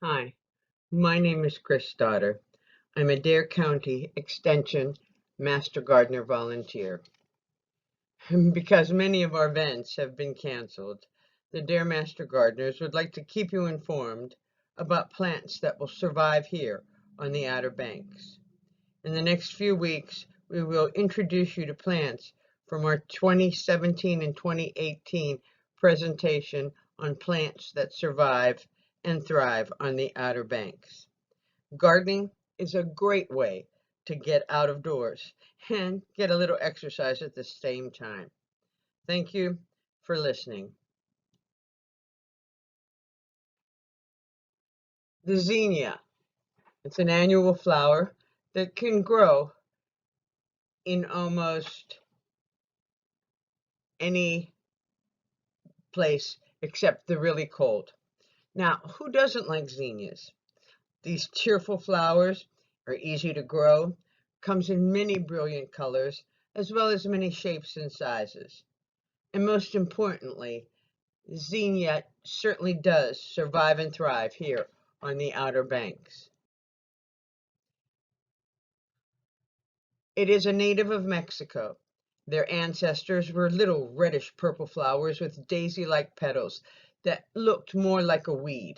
Hi, my name is Chris Stoddard. I'm a Dare County Extension Master Gardener volunteer. Because many of our events have been canceled, the Dare Master Gardeners would like to keep you informed about plants that will survive here on the Outer Banks. In the next few weeks, we will introduce you to plants from our 2017 and 2018 presentation on plants that survive and thrive on the Outer Banks. Gardening is a great way to get out of doors and get a little exercise at the same time. Thank you for listening. The zinnia. It's an annual flower that can grow in almost any place except the really cold. Now, who doesn't like zinnias? These cheerful flowers are easy to grow, comes in many brilliant colors, as well as many shapes and sizes. And most importantly, zinnia certainly does survive and thrive here on the Outer Banks. It is a native of Mexico. Their ancestors were little reddish purple flowers with daisy-like petals that looked more like a weed.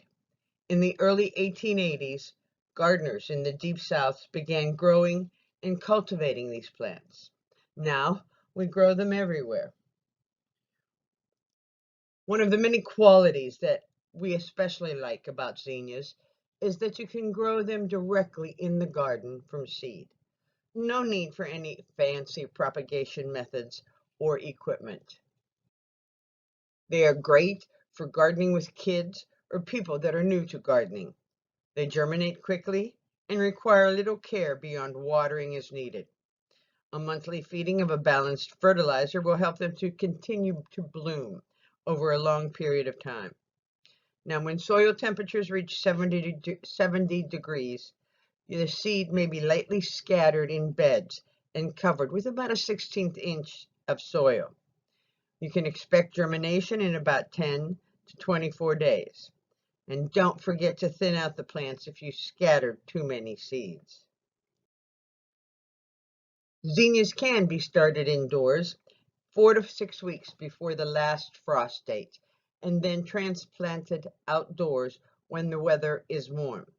In the early 1880s, gardeners in the Deep South began growing and cultivating these plants. Now, we grow them everywhere. One of the many qualities that we especially like about zinnias is that you can grow them directly in the garden from seed. No need for any fancy propagation methods or equipment. They are great for gardening with kids or people that are new to gardening. They germinate quickly and require little care beyond watering as needed. A monthly feeding of a balanced fertilizer will help them to continue to bloom over a long period of time. Now, when soil temperatures reach 70 degrees, the seed may be lightly scattered in beds and covered with about a 1/16 inch of soil. You can expect germination in about 10 to 24 days. And don't forget to thin out the plants if you scattered too many seeds. Zinnias can be started indoors 4 to 6 weeks before the last frost date, and then transplanted outdoors when the weather is warm.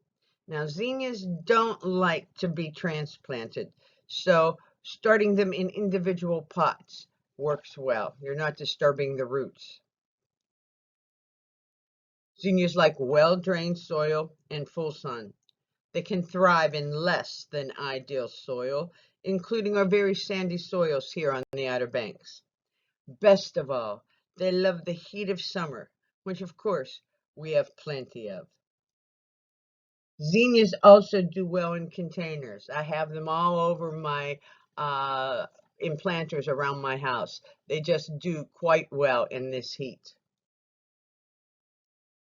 Now, zinnias don't like to be transplanted, so starting them in individual pots works well. You're not disturbing the roots. Zinnias like well-drained soil and full sun. They can thrive in less than ideal soil, including our very sandy soils here on the Outer Banks. Best of all, they love the heat of summer, which of course we have plenty of. Zinnias also do well in containers. I have them all over my implanters around my house. They just do quite well in this heat.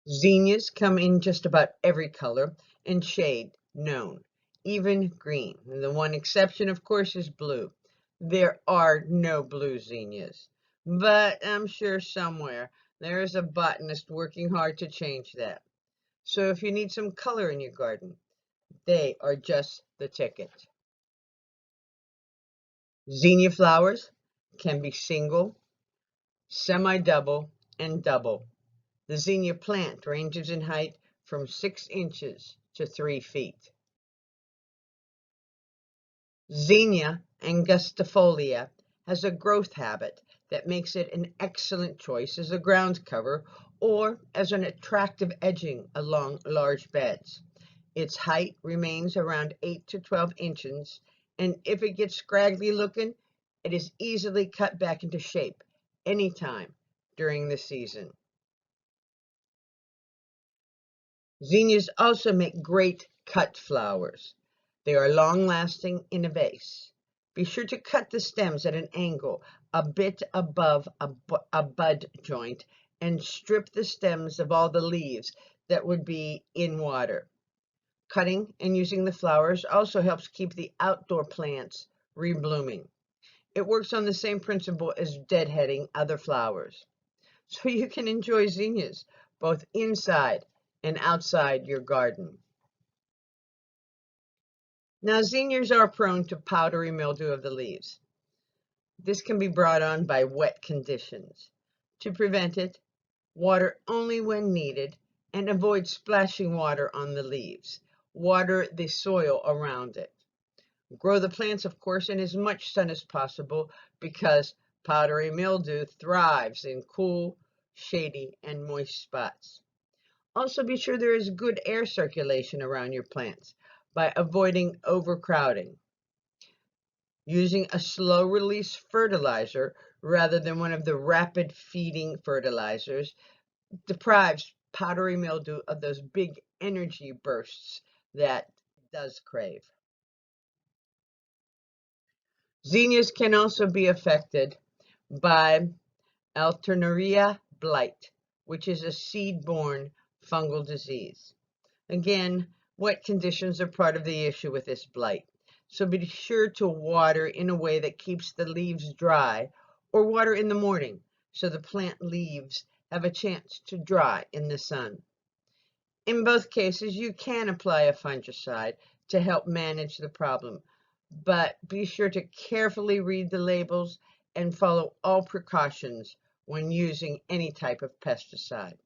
Zinnias come in just about every color and shade known, even green. And the one exception, of course, is blue. There are no blue zinnias, but I'm sure somewhere there is a botanist working hard to change that. So if you need some color in your garden, they are just the ticket. Zinnia flowers can be single, semi-double, and double. The zinnia plant ranges in height from 6 inches to 3 feet. Zinnia angustifolia has a growth habit that makes it an excellent choice as a ground cover or as an attractive edging along large beds. Its height remains around 8 to 12 inches, and if it gets scraggly looking, it is easily cut back into shape anytime during the season. Zinnias also make great cut flowers. They are long-lasting in a vase. Be sure to cut the stems at an angle a bit above a bud joint and strip the stems of all the leaves that would be in water. Cutting and using the flowers also helps keep the outdoor plants reblooming. It works on the same principle as deadheading other flowers. So you can enjoy zinnias both inside and outside your garden. Now, zinnias are prone to powdery mildew of the leaves. This can be brought on by wet conditions. To prevent it, water only when needed and avoid splashing water on the leaves. Water the soil around it. Grow the plants, of course, in as much sun as possible because powdery mildew thrives in cool, shady, and moist spots. Also, be sure there is good air circulation around your plants by avoiding overcrowding. Using a slow-release fertilizer rather than one of the rapid-feeding fertilizers deprives powdery mildew of those big energy bursts that it does crave. Zinnias can also be affected by Alternaria Blight, which is a seed-borne fungal disease. Again, wet conditions are part of the issue with this blight, so be sure to water in a way that keeps the leaves dry, or water in the morning so the plant leaves have a chance to dry in the sun. In both cases, you can apply a fungicide to help manage the problem, but be sure to carefully read the labels and follow all precautions when using any type of pesticide.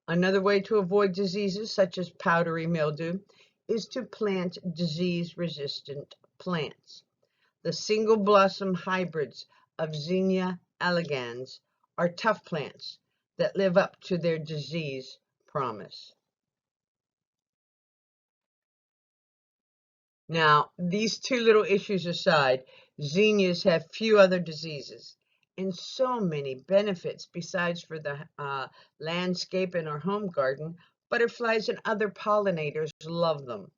Another way to avoid diseases such as powdery mildew is to plant disease-resistant plants. The single blossom hybrids of Zinnia elegans are tough plants that live up to their disease promise. Now, these two little issues aside, zinnias have few other diseases and so many benefits besides for the landscape in our home garden. Butterflies and other pollinators love them.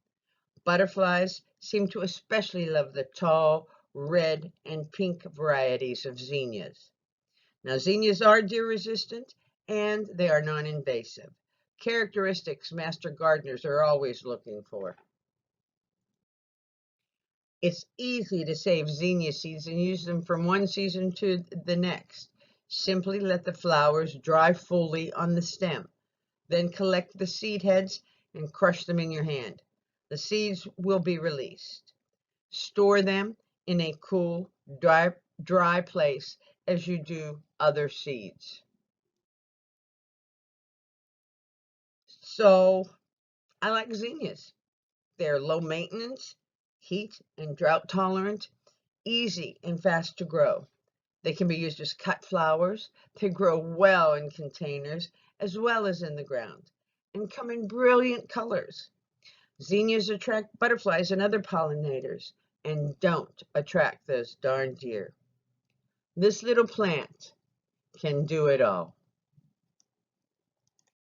Butterflies seem to especially love the tall, red, and pink varieties of zinnias. Now, zinnias are deer resistant and they are non-invasive, characteristics master gardeners are always looking for. It's easy to save zinnia seeds and use them from one season to the next. Simply let the flowers dry fully on the stem. Then collect the seed heads and crush them in your hand. The seeds will be released. Store them in a cool, dry place as you do other seeds. So, I like zinnias. They're low maintenance, heat and drought tolerant, easy and fast to grow. They can be used as cut flowers. They grow well in containers as well as in the ground and come in brilliant colors. Zinnias attract butterflies and other pollinators and don't attract those darn deer. This little plant can do it all.